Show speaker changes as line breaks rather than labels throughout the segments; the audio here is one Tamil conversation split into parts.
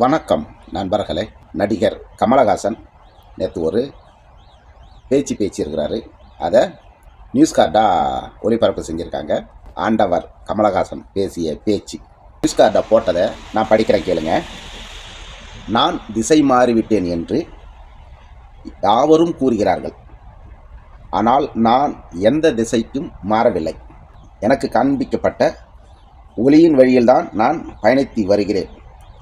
வணக்கம் நண்பர்களே. நடிகர் கமலஹாசன் நேற்று ஒரு பேச்சிருக்கிறாரு. அதை நியூஸ் கார்டாக ஒளிபரப்பு செஞ்சுருக்காங்க. ஆண்டவர் கமலஹாசன் பேசிய பேச்சு நியூஸ் கார்டை போட்டதை நான் படிக்கிறேன், கேளுங்க. நான் திசை மாறிவிட்டேன் என்று யாவரும் கூறுகிறார்கள். ஆனால் நான் எந்த திசைக்கும் மாறவில்லை. எனக்கு காண்பிக்கப்பட்ட ஒளியின் வழியில்தான் நான் பயணித்து வருகிறேன்.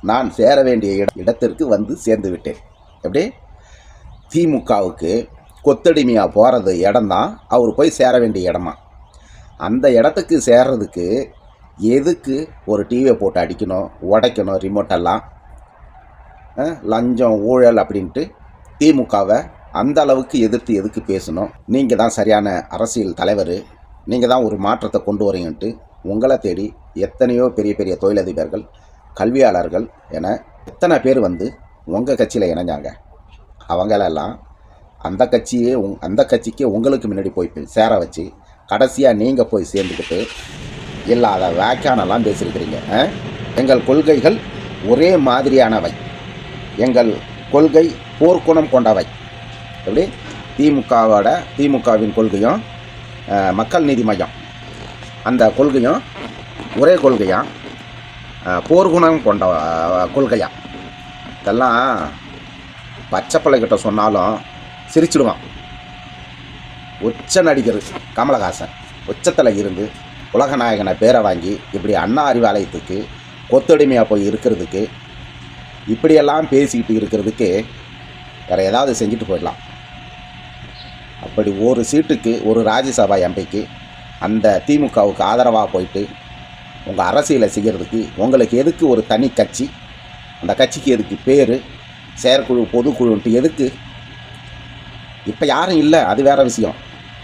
நான் சேர வேண்டிய இடத்திற்கு வந்து சேர்ந்து விட்டேன். எப்படி திமுகவுக்கு கொத்தடிமையாக போகிறது இடம்தான் அவர் போய் சேர வேண்டிய இடமா. அந்த இடத்துக்கு சேர்றதுக்கு எதுக்கு ஒரு டிவியை போட்டு அடிக்கணும், உடைக்கணும் ரிமோட்டெல்லாம், லஞ்சம் ஊழல் அப்படின்ட்டு திமுகவை அந்த அளவுக்கு எதிர்த்து எதுக்கு பேசணும்? நீங்கள் தான் சரியான அரசியல் தலைவர், நீங்கள் தான் ஒரு மாற்றத்தை கொண்டு வரீங்கன்ட்டு உங்களை தேடி எத்தனையோ பெரிய பெரிய தொழிலதிபர்கள், கல்வியாளர்கள் என எத்தனை பேர் வந்து உங்கள் கட்சியில் இணைஞ்சாங்க. அவங்களெல்லாம் அந்த கட்சிக்கு உங்களுக்கு முன்னாடி போய் சேர வச்சு கடைசியாக நீங்கள் போய் சேர்ந்துக்கிட்டு இல்லாத வேக்கானெல்லாம் பேசியிருக்கிறீங்க. எங்கள் கொள்கைகள் ஒரே மாதிரியானவை, எங்கள் கொள்கை போர்க்குணம் கொண்டவை. எப்படி திமுகவின் கொள்கையும் மக்கள் நீதி மையம் அந்த கொள்கையும் ஒரே கொள்கையாக, போர்க்குணம் கொண்ட கொள்கையா. இதெல்லாம் பச்சை பிள்ளைகிட்ட சொன்னாலும் சிரிச்சிடுவான். உச்ச நடிகர் கமலஹாசன் உச்சத்தில் இருந்து உலகநாயகனை பேரை வாங்கி இப்படி அண்ணா அறிவாலயத்துக்கு கொத்தடிமையாக போய் இருக்கிறதுக்கு, இப்படியெல்லாம் பேசிக்கிட்டு இருக்கிறதுக்கு வேறு ஏதாவது செஞ்சுட்டு போயிடலாம். அப்படி ஒரு சீட்டுக்கு ஒரு ராஜ்யசபா எம்பிக்கு அந்த திமுகவுக்கு ஆதரவாக போயிட்டு உங்கள் அரசியலை செய்கிறதுக்கு உங்களுக்கு எதுக்கு ஒரு தனி கட்சி? அந்த கட்சிக்கு எதுக்கு பேர் செயற்குழு பொதுக்குழுன்ட்டு எதுக்கு? இப்போ யாரும் இல்லை, அது வேறு விஷயம்.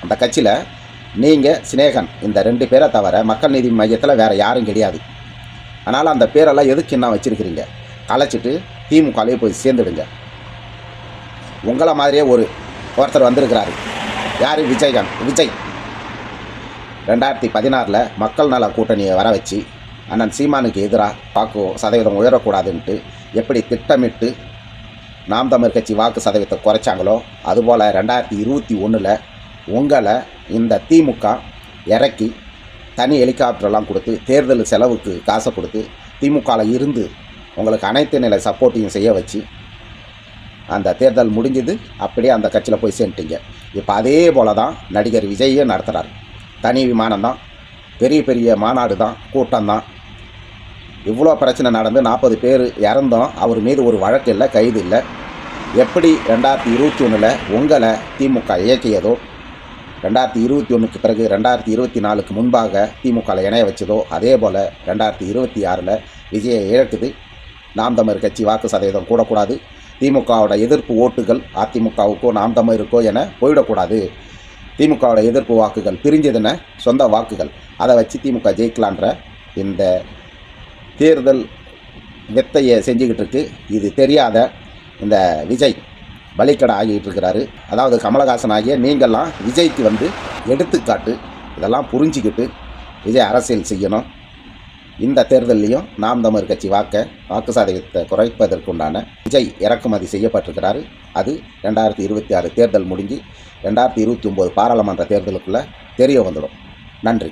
அந்த கட்சியில் நீங்கள் சினேகன் இந்த 2 பேரை தவிர மக்கள் நீதி மையத்தில் வேறு யாரும் கிடையாது. அதனால் அந்த பேரெல்லாம் எதுக்கு என்ன வச்சுருக்கிறீங்க? கலைச்சிட்டு திமுகலேயே போய் சேர்ந்துடுங்க. உங்களை மாதிரியே ஒருத்தர் வந்திருக்கிறாரு. யார்? விஜய் 2016 மக்கள் நல கூட்டணியை வர வச்சு அண்ணன் சீமானுக்கு எதிராக வாக்கு சதவீதம் உயரக்கூடாதுன்ட்டு எப்படி திட்டமிட்டு நாம் தமிழ் கட்சி வாக்கு சதவீதத்தை குறைச்சாங்களோ, அதுபோல் 2021 உங்களை இந்த திமுக இறக்கி தனி ஹெலிகாப்டரெல்லாம் கொடுத்து தேர்தல் செலவுக்கு காசை கொடுத்து திமுகவில் இருந்து உங்களுக்கு அனைத்து நிலை சப்போர்ட்டையும் செய்ய வச்சு அந்த தேர்தல் முடிஞ்சது. அப்படியே அந்த கட்சியில் போய் சேர்ந்துட்டீங்க. இப்போ அதே போல் தான் நடிகர் விஜயே நடத்துகிறார். தனி விமானம் தான், பெரிய பெரிய மாநாடு தான், கூட்டம் தான். இவ்வளோ பிரச்சனை நடந்து 40 பேர் இறந்தோம். அவர் மீது ஒரு வழக்கு இல்லை, கைது இல்லை. எப்படி 2021 உங்களை திமுக இயக்கியதோ, 2021க்கு பிறகு 2024க்கு முன்பாக திமுகவில் இணைய வச்சதோ, அதே போல் 2026 விஜயை இழக்குது. நாம் தமிழ் கட்சி வாக்கு சதவீதம் கூடக்கூடாது, திமுகவோட எதிர்ப்பு ஓட்டுகள் அதிமுகவுக்கோ நாம் தமிழுக்கோ என போயிடக்கூடாது. திமுகவோட எதிர்ப்பு வாக்குகள் பிரிஞ்சதுன்னு சொந்த வாக்குகள், அதை வச்சு திமுக ஜெயிக்கலான்ற இந்த தேர்தல் வெத்தையை செஞ்சுக்கிட்டு இருக்கு. இது தெரியாத இந்த விஜய் பலிக்கடை ஆகிட்டு இருக்கிறாரு. அதாவது கமலஹாசன் ஆகிய நீங்கள்லாம் விஜய்க்கு வந்து எடுத்துக்காட்டு. இதெல்லாம் புரிஞ்சிக்கிட்டு விஜய் அரசியல் செய்யணும். இந்த தேர்தல்லையும் நாம் தமிழ் கட்சி வாக்கு சதவீதத்தை குறைப்பதற்குண்டான விஜய் இறக்குமதி செய்யப்பட்டிருக்கிறாரு. அது 2026 தேர்தல் முடிஞ்சு 2029 பாராளுமன்ற தேர்தலுக்குள்ளே தெரிய வந்துடும். நன்றி.